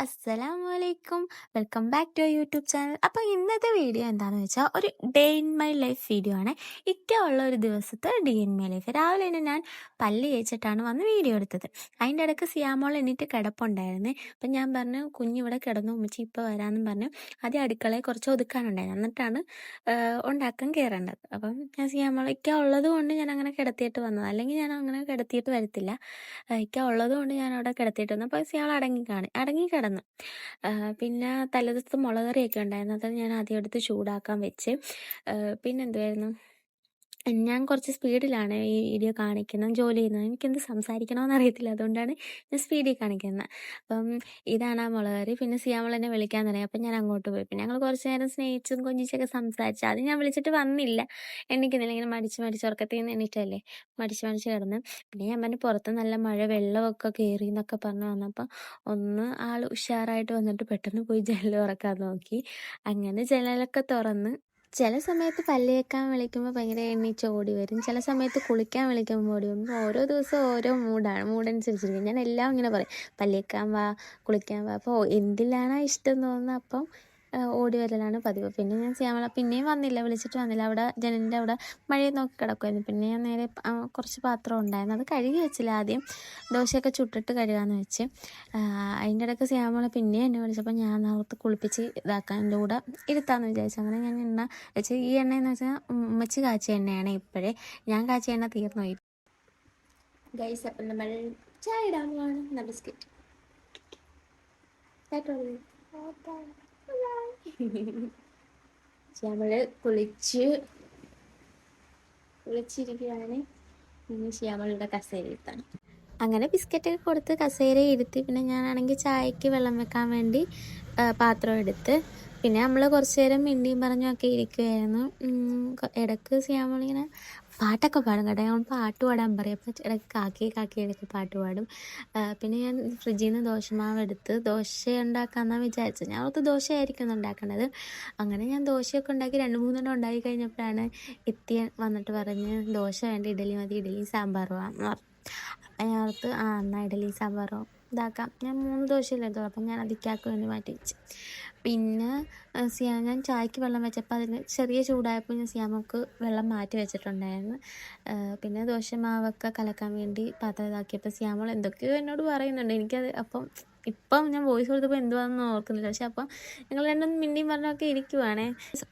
അസ്സലാമലൈക്കും. Welcome back to YouTube channel. അപ്പോൾ ഇന്നത്തെ വീഡിയോ എന്താണെന്ന് വെച്ചാൽ ഒരു day in my life video ആണ്. ഉള്ള ഒരു ദിവസത്തെ ഡേ ഇൻ മൈ ലൈഫ്. രാവിലെ തന്നെ ഞാൻ പല്ല് തേച്ചിട്ടാണ് വന്ന് വീഡിയോ എടുത്തത്. അതിൻ്റെ ഇടയ്ക്ക് സിയാമോൾ എണീറ്റ് കിടപ്പുണ്ടായിരുന്നേ. അപ്പം ഞാൻ പറഞ്ഞു കുഞ്ഞിവിടെ കിടന്നു, ഉമ്മച്ചി ഇപ്പോൾ വരാമെന്നും പറഞ്ഞു. ആദ്യം അടുക്കളയിൽ കുറച്ച് ഒതുക്കാനുണ്ടായിരുന്നു, എന്നിട്ടാണ് ഉണ്ടാക്കാൻ കയറേണ്ടത്. അപ്പം ഞാൻ സിയാമോൾ ഉള്ളത് കൊണ്ട് ഞാൻ അങ്ങനെ കിടത്തിയിട്ട് വന്നത്, അല്ലെങ്കിൽ ഞാൻ അങ്ങനെ കിടത്തിയിട്ട് വരത്തില്ല. ഉള്ളത് കൊണ്ട് ഞാൻ അവിടെ കിടത്തിയിട്ട് വന്നു. അപ്പോൾ സിയാൾ അടങ്ങി കിടന്നു. പിന്നെ തലേദിവസത്തെ മുളകറിയൊക്കെ ഉണ്ടായിരുന്നു, അത് ഞാൻ ആദ്യം എടുത്ത് ചൂടാക്കാൻ വെച്ച്. പിന്നെ എന്തുവായിരുന്നു, ഞാൻ കുറച്ച് സ്പീഡിലാണ് ഈ വീഡിയോ കാണിക്കുന്നത്, ജോലി ചെയ്യുന്നത്. എനിക്കെന്ത് സംസാരിക്കണമെന്ന് അറിയത്തില്ല, അതുകൊണ്ടാണ് ഞാൻ സ്പീഡിൽ കാണിക്കുന്നത്. അപ്പം ഇതാണ് ആ മുളകറി. പിന്നെ സിയാമോൾ എന്നെ വിളിക്കാൻ തുടങ്ങി. അപ്പം ഞാൻ അങ്ങോട്ട് പോയി. പിന്നെ ഞങ്ങൾ കുറച്ച് നേരം സ്നേഹിച്ചും കൊഞ്ചിച്ചൊക്കെ സംസാരിച്ചു. അത് ഞാൻ വിളിച്ചിട്ട് വന്നില്ല, എണ്ണിക്കുന്നില്ല. ഇങ്ങനെ മടിച്ച് ഉറക്കത്തിൽ നിന്ന് എണീറ്റല്ലേ, മടിച്ച് കിടന്ന്. പിന്നെ ഞാൻ പറഞ്ഞു പുറത്ത് നല്ല മഴ, വെള്ളമൊക്കെ കയറി എന്നൊക്കെ പറഞ്ഞു വന്നപ്പോൾ ഒന്ന് ആൾ ഉഷാറായിട്ട് വന്നിട്ട് പെട്ടെന്ന് പോയി ജനൽ തുറക്കാൻ നോക്കി. അങ്ങനെ ജനലൊക്കെ തുറന്ന് ചില സമയത്ത് പല്ല് തേക്കാൻ വിളിക്കുമ്പോൾ ഭയങ്കര എണ്ണീച്ച് ഓടി വരും, ചില സമയത്ത് കുളിക്കാൻ വിളിക്കുമ്പോൾ ഓടി വരും. ഓരോ ദിവസവും ഓരോ മൂഡനുസരിച്ചിരിക്കും. ഞാൻ എല്ലാം ഇങ്ങനെ പറയും, പല്ല് തേക്കാൻ വാ, കുളിക്കാൻ വാ. അപ്പോൾ എന്തിലാണോ ഇഷ്ടം തോന്നുന്നത് അപ്പം ഓടി വരലാണ് പതിവ്. പിന്നെ ഞാൻ ചെയ്യാൻ പിന്നെയും വന്നില്ല, വിളിച്ചിട്ട് വന്നില്ല. അവിടെ ജനലിൻ്റെ അവിടെ മഴയെ നോക്കി കിടക്കുമായിരുന്നു. പിന്നെ ഞാൻ നേരെ കുറച്ച് പാത്രം ഉണ്ടായിരുന്നു, അത് കഴുകി വെച്ചില്ല. ആദ്യം ദോശയൊക്കെ ചുട്ടിട്ട് കഴുകാമെന്ന് വെച്ച്. അതിൻ്റെ ഇടയ്ക്ക് സിയാമോളെ പിന്നെ എന്നെ വിളിച്ചപ്പോൾ ഞാൻ അകത്ത് കുളിപ്പിച്ച് ഇതാക്കാൻ എൻ്റെ കൂടെ ഇരുത്താമെന്ന് വിചാരിച്ചു. അങ്ങനെ ഞാൻ എണ്ണ വെച്ച്, ഈ എണ്ണയെന്ന് വെച്ചാൽ ഉമ്മച്ചി കാച്ചിയ എണ്ണയാണ്. ഇപ്പോഴേ ഞാൻ കാച്ചിയ എണ്ണ തീർന്നു പോയി ഗൈസ്. അപ്പം നമ്മൾ ചായ ഇടാൻ പോവാണ്. ബിസ്ക്കറ്റ് നമ്മൾ കുളിച്ചിരിക്കുകയാണ്. ഇനി ശ്യാമളുടെ കസേര ഇരുത്താണ്. അങ്ങനെ ബിസ്ക്കറ്റൊക്കെ കൊടുത്ത് കസേര ഇരുത്തി. പിന്നെ ഞാനാണെങ്കിൽ ചായക്ക് വെള്ളം വെക്കാൻ വേണ്ടി പാത്രം എടുത്ത്. പിന്നെ നമ്മൾ കുറച്ച് നേരം മിണ്ടിയും പറഞ്ഞൊക്കെ ഇരിക്കുമായിരുന്നു. ഇടയ്ക്ക് ശ്യാമളിങ്ങനെ പാട്ടൊക്കെ പാടും കേട്ടോ. ഞങ്ങൾ പാട്ട് പാടാൻ പറയും, അപ്പോൾ ഇടയ്ക്ക് കാക്കി ഇടയ്ക്ക് പാട്ട് പാടും. പിന്നെ ഞാൻ ഫ്രിഡ്ജിൽ നിന്ന് ദോശമാവ് എടുത്ത് ദോശ ഉണ്ടാക്കാമെന്നാണ് വിചാരിച്ചത്. ഞാൻ ഓർത്ത് ദോശയായിരിക്കും ഉണ്ടാക്കേണ്ടത്. അങ്ങനെ ഞാൻ ദോശയൊക്കെ ഉണ്ടാക്കി 2-3 ഉണ്ടാക്കി കഴിഞ്ഞപ്പോഴാണ് എത്തിയ വന്നിട്ട് പറഞ്ഞ് ദോശ വേണ്ട, ഇഡലി മതി, ഇഡലിയും സാമ്പാറും ആണെന്ന് പറഞ്ഞു. അപ്പം ഞാൻ ഓർത്ത് എന്നാൽ ഇഡലി സാമ്പാറോ ഇതാക്കാം. ഞാൻ 3 ദോശയിലെടുത്തോളൂ, അപ്പം ഞാൻ അതിക്കാക്ക് വേണ്ടി മാറ്റി വെച്ച്. പിന്നെ ഞാൻ ചായക്ക് വെള്ളം വെച്ചപ്പോൾ അതിന് ചെറിയ ചൂടായപ്പോൾ ഞാൻ സിയാമോക്ക് വെള്ളം മാറ്റി വെച്ചിട്ടുണ്ടായിരുന്നു. പിന്നെ ദോശമാവൊക്കെ കലക്കാൻ വേണ്ടി പാത്രം ഇതാക്കിയപ്പോൾ സിയാമോൾ എന്തൊക്കെയോ എന്നോട് പറയുന്നുണ്ട്. എനിക്കത് ഇപ്പം ഞാൻ വോയിസ് കൊടുത്തപ്പോൾ എന്തുവാണെന്ന് ഓർക്കുന്നില്ല. പക്ഷെ അപ്പം ഞങ്ങൾ രണ്ടും മിണ്ടിയും പറഞ്ഞൊക്കെ ഇരിക്കുവാണേ,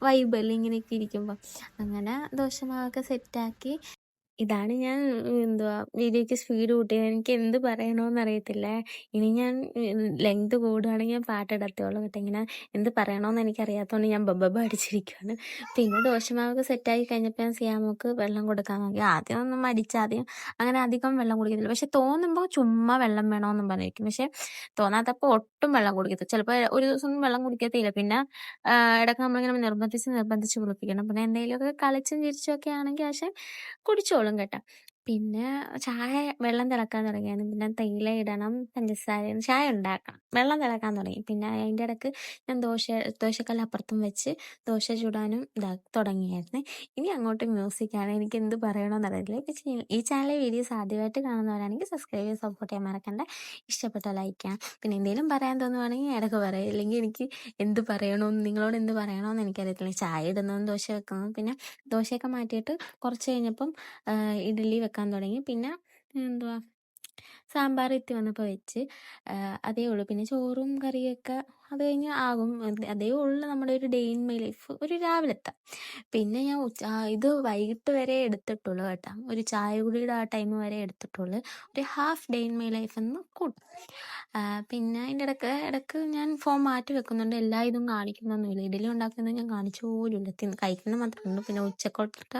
വൈബല്ലേ ഇങ്ങനെയൊക്കെ ഇരിക്കുമ്പോൾ. അങ്ങനെ ദോശമാവൊക്കെ സെറ്റാക്കി. ഇതാണ് ഞാൻ വീഡിയോയ്ക്ക് സ്പീഡ് കൂട്ടിയത്. എനിക്ക് എന്ത് പറയണമെന്ന് അറിയത്തില്ല. ഇനി ഞാൻ ലെങ്ത് കൂടുകയാണെങ്കിൽ ഞാൻ പാട്ടിടത്തുള്ളൂ കേട്ടോ. ഇങ്ങനെ എന്ത് പറയണമെന്ന് എനിക്കറിയാത്തതുകൊണ്ട് ഞാൻ ബബ്ബ അടിച്ചിരിക്കുകയാണ്. പിന്നെ ദോശമാവൊക്കെ സെറ്റാക്കി കഴിഞ്ഞപ്പോൾ ഞാൻ സിയാമോക്ക് വെള്ളം കൊടുക്കാൻ നോക്കി. ആദ്യം ഒന്നും ആദ്യം അങ്ങനെ അധികം വെള്ളം കുടിക്കത്തില്ല. പക്ഷെ തോന്നുമ്പോൾ ചുമ്മാ വെള്ളം വേണമെന്നും പറഞ്ഞിരിക്കും. പക്ഷെ തോന്നാത്തപ്പോൾ ഒട്ടും വെള്ളം കുടിക്കത്തില്ല. ചിലപ്പോൾ ഒരു ദിവസം വെള്ളം കുടിക്കത്തില്ല. പിന്നെ ഇടയ്ക്ക് നമ്മളിങ്ങനെ നിർബന്ധിച്ച് കുളിപ്പിക്കണം. പിന്നെ എന്തെങ്കിലുമൊക്കെ കളിച്ചും ചിരിച്ചുമൊക്കെ ആണെങ്കിൽ പക്ഷെ കുടിച്ചോളും കേട്ടോ. പിന്നെ ചായ വെള്ളം തിളക്കാൻ തുടങ്ങിയായിരുന്നു. പിന്നെ തേയില ഇടണം, പഞ്ചസാര, ചായ ഉണ്ടാക്കണം, വെള്ളം തിളക്കാൻ തുടങ്ങി. പിന്നെ അതിൻ്റെ ഇടയ്ക്ക് ഞാൻ ദോശക്കല്ല് അപ്പുറത്തും വെച്ച് ദോശ ചുടാനും തുടങ്ങിയായിരുന്നു. ഇനി അങ്ങോട്ട് മ്യൂസിക്കാണ്, എനിക്ക് എന്ത് പറയണമെന്ന് അറിയില്ല. ഈ ചാനലിലെ വീഡിയോസ് ആദ്യമായിട്ട് കാണുന്നവരാണെങ്കിൽ സബ്സ്ക്രൈബ് ചെയ്ത് സപ്പോർട്ട് ചെയ്യാൻ മറക്കണ്ട. ഇഷ്ടപ്പെട്ട ലൈക്ക് ചെയ്യണം. പിന്നെ എന്തെങ്കിലും പറയാൻ തോന്നുവാണെങ്കിൽ ഇടയ്ക്ക് പറയാം, ഇല്ലെങ്കിൽ എനിക്ക് നിങ്ങളോട് എന്ത് പറയണമെന്ന് എനിക്കറിയത്തില്ല. ചായ ഇടുന്നതും ദോശ വെക്കുന്നതും. പിന്നെ ദോശയൊക്കെ മാറ്റിയിട്ട് കുറച്ച് കഴിഞ്ഞപ്പം ഇഡ്ഡലി വെക്കാൻ തുടങ്ങി. പിന്നെ സാമ്പാർ എത്തി വന്നപ്പോൾ വെച്ച്, അതേ ഉള്ളൂ. പിന്നെ ചോറും കറിയൊക്കെ അത് കഴിഞ്ഞ് ആകും. അതേ ഉള്ളൂ നമ്മുടെ ഒരു ഡേ ഇൻ മൈ ലൈഫ്, ഒരു രാവിലത്തെ. പിന്നെ ഞാൻ ഇത് വൈകിട്ട് വരെ എടുത്തിട്ടുള്ളൂ കേട്ടോ, ഒരു ചായ കുടിയുടെ ആ ടൈം വരെ എടുത്തിട്ടുള്ളൂ. ഒരു half day in my life എന്ന് കൂട്ടും. പിന്നെ അതിൻ്റെ ഇടയ്ക്ക് ഞാൻ ഫോൺ മാറ്റി വെക്കുന്നുണ്ട്, എല്ലാ ഇതും കാണിക്കുന്നൊന്നുമില്ല. ഇഡലി ഉണ്ടാക്കുന്നത് ഞാൻ കാണിച്ചു പോലുമില്ല, കഴിക്കുന്നത് മാത്രമേ. പിന്നെ ഉച്ചക്കൊട്ട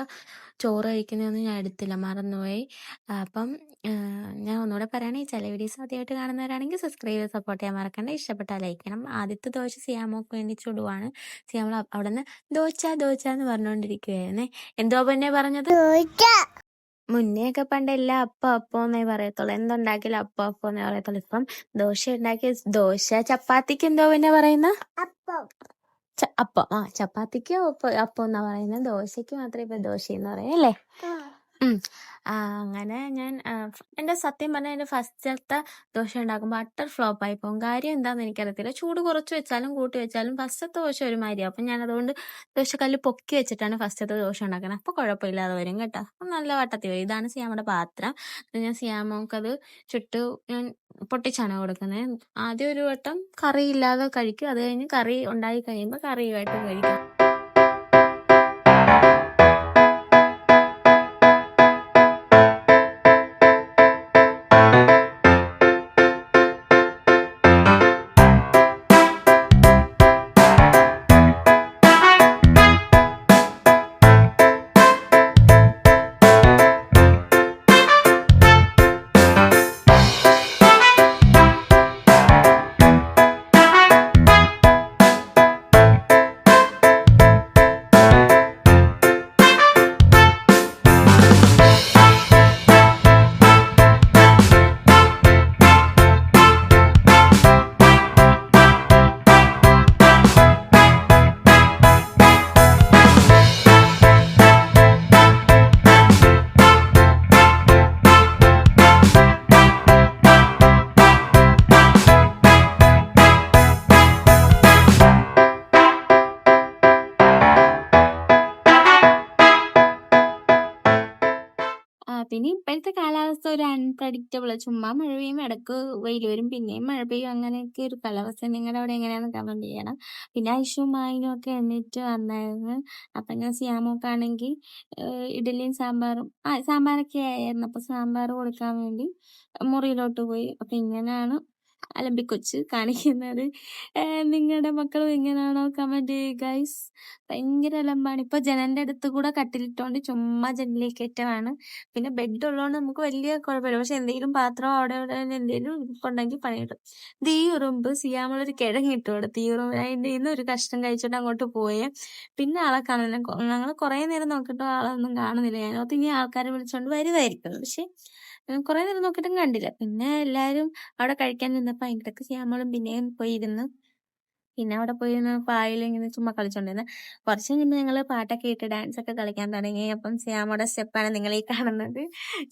ചോറ് കഴിക്കുന്നതൊന്നും ഞാൻ എടുത്തില്ല, മറന്നുപോയി. അപ്പം ഞാൻ ഒന്നുകൂടെ പറയുകയാണെങ്കിൽ ചില വീഡിയോസ് ആദ്യമായിട്ട് കാണുന്നവരാണെങ്കിൽ സബ്സ്ക്രൈബ് ചെയ്ത് സപ്പോർട്ട് ചെയ്യാൻ മറക്കണ്ട. ഇഷ്ടപ്പെട്ടാൽ ലൈക്ക് ചെയ്യണം. ആദ്യത്തെ ദോശ സിയാമോക്ക് വേണ്ടി ചുടുവാണ്. സിയാമോൾ അവിടെ നിന്ന് ദോശ എന്ന് പറഞ്ഞുകൊണ്ടിരിക്കുകയായിരുന്നേ. എന്തോ പിന്നെ പറഞ്ഞത്, മുന്നേയൊക്കെ പണ്ട് എല്ലാം അപ്പം എന്നേ പറയത്തുള്ളൂ, എന്തുണ്ടാക്കിയാലും അപ്പം എന്നേ പറയത്തുള്ളൂ. ഇപ്പം ദോശ ഉണ്ടാക്കിയ ചപ്പാത്തിക്ക് എന്തോ പിന്നെ പറയുന്ന അപ്പം. ചപ്പാത്തിക്ക് അപ്പം എന്നാ പറയുന്നത്, ദോശയ്ക്ക് മാത്രമേ ഇപ്പൊ ദോശ എന്ന് പറയാം അല്ലേ. ഉം. അങ്ങനെ ഞാൻ എൻ്റെ സത്യം പറഞ്ഞാൽ എൻ്റെ ഫസ്റ്റത്തെ ദോശ ഉണ്ടാക്കുമ്പോൾ അട്ടർ ഫ്ലോപ്പായി പോകും. കാര്യം എന്താണെന്ന് എനിക്കറിയത്തില്ല. ചൂട് കുറച്ച് വെച്ചാലും കൂട്ടി വെച്ചാലും ഫസ്റ്റത്തെ ദോശ ഒരുമാതിരിയാവും. അപ്പം ഞാനതുകൊണ്ട് ദോശക്കല്ല് പൊക്കി വെച്ചിട്ടാണ് ഫസ്റ്റത്തെ ദോശ ഉണ്ടാക്കുന്നത്. അപ്പോൾ കുഴപ്പമില്ലാതെ വരും കേട്ടോ. അപ്പം നല്ല വട്ടത്തിൽ വരും. ഇതാണ് സിയാമ്മയുടെ പാത്രം. ഞാൻ സിയാമ്മക്കത് ചുട്ട് ഞാൻ പൊട്ടിച്ചാണ് കൊടുക്കുന്നത്. ആദ്യം ഒരു വട്ടം കറിയില്ലാതെ കഴിക്കും. അത് കഴിഞ്ഞ് കറി ഉണ്ടായി കഴിയുമ്പോൾ കറിയുമായിട്ട് കഴിക്കും. പിന്നെ ഇപ്പോഴത്തെ കാലാവസ്ഥ ഒരു അൺപ്രഡിക്റ്റബിൾ. ചുമ്മാ മഴ പെയ്യും, ഇടക്ക് വെയിൽ വരും, പിന്നെയും മഴ പെയ്യും. അങ്ങനെയൊക്കെ ഒരു കാലാവസ്ഥ. നിങ്ങളുടെ അവിടെ എങ്ങനെയാണെന്ന് കമന്റ് ചെയ്യണം. പിന്നെ ഐഷും മായിനും ഒക്കെ എണീറ്റ് വന്നായിരുന്നു. അപ്പം ഞാൻ സിയാമോക്കാണെങ്കിൽ ഇഡലിയും സാമ്പാറും സാമ്പാറൊക്കെ ആയിരുന്നു. അപ്പം സാമ്പാർ കൊടുക്കാൻ വേണ്ടി മുറിയിലോട്ട് പോയി. അപ്പം ഇങ്ങനെയാണ് അലമ്പിക്കൊച്ച് കാണിക്കുന്നത്. നിങ്ങളുടെ മക്കളും എങ്ങനെയാണോ കമന്റ് ചെയ്യുക ഗൈസ്. ഭയങ്കര അലമ്പാണ്. ഇപ്പൊ ജനലിന്റെ അടുത്ത് കൂടെ കട്ടിലിട്ടോണ്ട് ചുമ്മാ ജനലിൽ കയറ്റമാണ്. പിന്നെ ബെഡ് ഉള്ളതുകൊണ്ട് നമുക്ക് വലിയ കുഴപ്പമില്ല. പക്ഷെ എന്തെങ്കിലും പാത്രം അവിടെ ഇവിടെ എന്തെങ്കിലും ഉണ്ടെങ്കിൽ പണിയിടും. ഇത് ഈ ഉറുമ്പ് സിയാമളൊരു കിഴങ്ങിട്ട് കൊടുത്ത്. ഈ ഉറുമ്പ് അതിൻ്റെ ഇന്ന് ഒരു കഷ്ണം കഴിച്ചിട്ട് അങ്ങോട്ട് പോയേ. പിന്നെ ആളെ കാണുന്നില്ല. ഞങ്ങൾ കുറെ നേരം നോക്കിയിട്ട് ആളൊന്നും കാണുന്നില്ല. ഞാനോർത്ത് ഇനി ആൾക്കാരെ വിളിച്ചോണ്ട് വരുമായിരിക്കും. പക്ഷെ കുറെ നേരം നോക്കിയിട്ടും കണ്ടില്ല. പിന്നെ എല്ലാരും അവിടെ കഴിക്കാൻ നിന്നപ്പോ അതിൻ്റെ ഇടയ്ക്ക് സിയാമളും പിന്നെയും പോയിരുന്നു. പിന്നെ അവിടെ പോയി പായൽ ഇങ്ങനെ ചുമ്മാ കളിച്ചോണ്ടിരുന്നത്. കുറച്ച് കഴിയുമ്പോൾ ഞങ്ങള് പാട്ടൊക്കെ ഇട്ട് ഡാൻസ് ഒക്കെ കളിക്കാൻ തുടങ്ങി. അപ്പം സിയാമയുടെ സ്റ്റെപ്പാണ് നിങ്ങൾ ഈ കാണുന്നത്.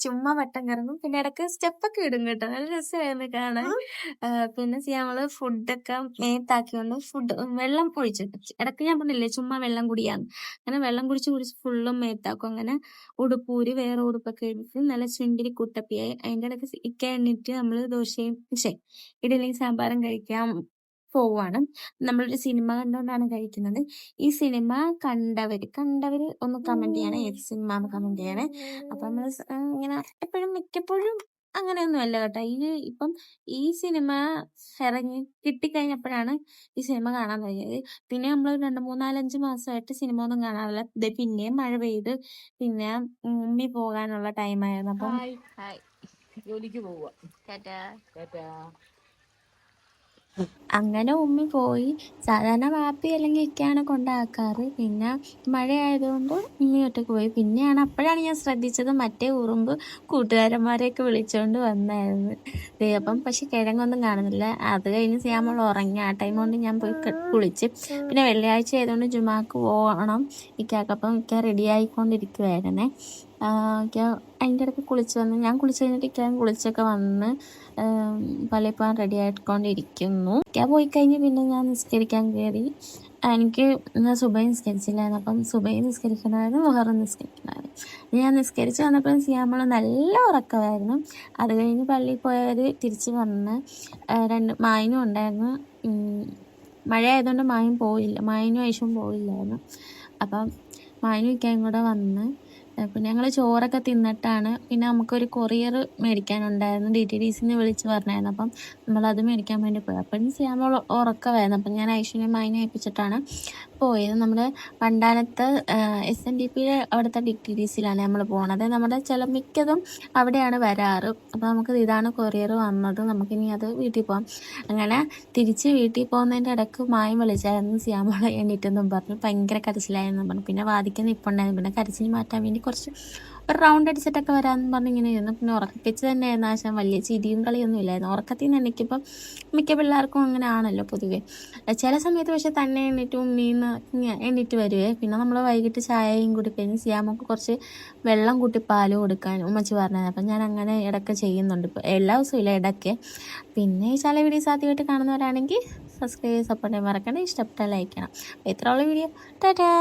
ചുമ്മാ വട്ടം കറങ്ങും, പിന്നെ ഇടയ്ക്ക് സ്റ്റെപ്പൊക്കെ ഇടും കേട്ടോ. നല്ല രസമായിരുന്നു കാണാൻ. പിന്നെ സിയാമള് ഫുഡൊക്കെ മേത്താക്കിക്കൊണ്ട് വെള്ളം ഒഴിച്ചിട്ട് ഇടയ്ക്ക് ഞാൻ പറഞ്ഞില്ലേ ചുമ്മാ വെള്ളം കുടിയാന്ന്. അങ്ങനെ വെള്ളം കുടിച്ച് ഫുള്ളും മേത്താക്കും. അങ്ങനെ ഉടുപ്പൂരി വേറെ ഉടുപ്പൊക്കെ എടുത്ത് നല്ല ചുണ്ടിരി കുട്ടപ്പിയായി. അതിൻ്റെ ഇടയ്ക്ക് ഇക്ക എണ്ണിട്ട് നമ്മള് ദോശയും ഇഡലിയും സാമ്പാറും കഴിക്കാൻ പോവാണ്. നമ്മളൊരു സിനിമ കണ്ടുകൊണ്ടാണ് കഴിക്കുന്നത്. ഈ സിനിമ കണ്ടവര് ഒന്ന് കമന്റ് ചെയ്യണേ, ഏത് സിനിമ കമന്റ് ചെയ്യണേ. അപ്പൊ നമ്മള് ഇങ്ങനെ മിക്കപ്പോഴും അങ്ങനെയൊന്നും അല്ല കേട്ടോ. ഇപ്പം ഈ സിനിമ ഇറങ്ങി കിട്ടിക്കഴിഞ്ഞപ്പോഴാണ് ഈ സിനിമ കാണാൻ തുടങ്ങിയത്. പിന്നെ നമ്മൾ 2, 3, 4, 5 മാസമായിട്ട് സിനിമ ഒന്നും കാണാറില്ല. പിന്നെയും മഴ പെയ്ത് പിന്നെ ഉമ്മി പോകാനുള്ള ടൈമായിരുന്നു. അപ്പം ജോലിക്ക് പോവുക. അങ്ങനെ ഉമ്മി പോയി. സാധാരണ വാപ്പി അല്ലെങ്കിൽ ഇക്കയാണ് കൊണ്ടാക്കാറ്. പിന്നെ മഴ ആയതുകൊണ്ട് ഉമ്മി ഒറ്റക്ക് പോയി. പിന്നെയാണ് അപ്പോഴാണ് ഞാൻ ശ്രദ്ധിച്ചത് മറ്റേ ഉറുമ്പ് കൂട്ടുകാരന്മാരെയൊക്കെ വിളിച്ചോണ്ട് വന്നായിരുന്നു. അപ്പം പക്ഷെ കിഴങ്ങൊന്നും കാണുന്നില്ല. അത് കഴിഞ്ഞ് സിയാമൾ ഉറങ്ങി. ആ ടൈം കൊണ്ട് ഞാൻ പോയി കുളിച്ച്. പിന്നെ വെള്ളിയാഴ്ച ആയതുകൊണ്ട് ജുമാക്ക് പോകണം ഇക്കാക്കപ്പം ഇക്ക റെഡി ആയിക്കൊണ്ടിരിക്കുവായിരുന്നേ. അതിൻ്റെ ഇടയ്ക്ക് കുളിച്ച് വന്ന് ഞാൻ കുളിച്ച് കഴിഞ്ഞിട്ട് ഇക്കാൻ കുളിച്ചൊക്കെ വന്ന് പള്ളിയിൽ പോകാൻ റെഡി ആയിക്കൊണ്ടിരിക്കുന്നു. ഇക്ക പോയി കഴിഞ്ഞ് പിന്നെ ഞാൻ നിസ്കരിക്കാൻ കയറി. എനിക്ക് സുബൈ നിസ്കരിച്ചില്ലായിരുന്നു. അപ്പം സുബൈ നിസ്കരിക്കണമായിരുന്നു, മുഹറം നിസ്കരിക്കണമായിരുന്നു. ഞാൻ നിസ്കരിച്ച് വന്നപ്പോൾ സിയാമള് നല്ല ഉറക്കമായിരുന്നു. അത് കഴിഞ്ഞ് പള്ളിയിൽ പോയവർ തിരിച്ച് വന്ന് മായിനും ഉണ്ടായിരുന്നു. മഴ ആയതുകൊണ്ട് മായിനും ഐഷും പോയില്ലായിരുന്നു. അപ്പം മായിനും ഇക്കായും കൂടെ വന്ന് പിന്നെ ഞങ്ങൾ ചോറൊക്കെ തിന്നിട്ടാണ്. പിന്നെ നമുക്കൊരു കൊറിയർ മേടിക്കാനുണ്ടായിരുന്നു. DTDCന്ന് വിളിച്ച് പറഞ്ഞായിരുന്നു. അപ്പം നമ്മളത് മേടിക്കാൻ വേണ്ടി പോയി. അപ്പം സിയാമൾ ഉറക്കമായിരുന്നു. അപ്പം ഞാൻ ഐഷുവിനെ മായിനെ ഏൽപ്പിച്ചിട്ടാണ് പോയത്. നമ്മുടെ വണ്ടാനത്ത് SNDP അവിടുത്തെ DTDCയിലാണ് നമ്മൾ പോണത്. നമ്മുടെ മിക്കതും അവിടെയാണ് വരാറ്. അപ്പം നമുക്ക് ഇതാണ് കൊറിയർ വന്നത്, നമുക്കിനി അത് വീട്ടിൽ പോകാം. അങ്ങനെ തിരിച്ച് വീട്ടിൽ പോകുന്നതിൻ്റെ ഇടയ്ക്ക് മായം വിളിച്ചായിരുന്നു സിയാമളെ എണീറ്റെന്നും പറഞ്ഞു. ഭയങ്കര കരച്ചിലായെന്നും പറഞ്ഞു. പിന്നെ വാദിക്കാൻ നിൽപ്പുണ്ടായിരുന്നു. പിന്നെ കരച്ചിൽ മാറ്റാൻ വേണ്ടി കുറച്ച് ഒരു റൗണ്ട് അടിച്ചിട്ടൊക്കെ വരാമെന്ന് പറഞ്ഞ് ഇങ്ങനെ ഇരുന്നു. പിന്നെ ഉറക്കിച്ച് തന്നെ നാശം വലിയ ചിരിയും കളിയൊന്നും ഇല്ലായിരുന്നു. ഉറക്കത്തിൽ നിന്ന് എനിക്കിപ്പം മിക്ക പിള്ളേർക്കും അങ്ങനെ ആണല്ലോ പൊതുവേ. ചില സമയത്ത് പക്ഷെ തന്നെ എണീറ്റ് ഉമ്മീന്ന് എണീറ്റ് വരുവേ. പിന്നെ നമ്മൾ വൈകിട്ട് ചായയും കൂടി കഴിഞ്ഞ് സിയാമോൾക്ക് കുറച്ച് വെള്ളം കൂട്ടി പാല് കൊടുക്കാൻ ഉമ്മച്ചി പറഞ്ഞത്. അപ്പം ഞാൻ അങ്ങനെ ഇടയ്ക്ക് ചെയ്യുന്നുണ്ട്. ഇപ്പോൾ എല്ലാ ദിവസവും ഇല്ല, ഇടയ്ക്ക്. പിന്നെ ഈ ചില വീഡിയോസ് ആദ്യമായിട്ട് കാണുന്നവരാണെങ്കിൽ സബ്സ്ക്രൈബ് സപ്പോർട്ട് ചെയ്യാൻ മറക്കണ്ട. ഇഷ്ടപ്പെട്ടാൽ ലൈക്ക് ചെയ്യണം. അപ്പോൾ ഇത്രയുള്ള വീഡിയോ. ടാറ്റാ.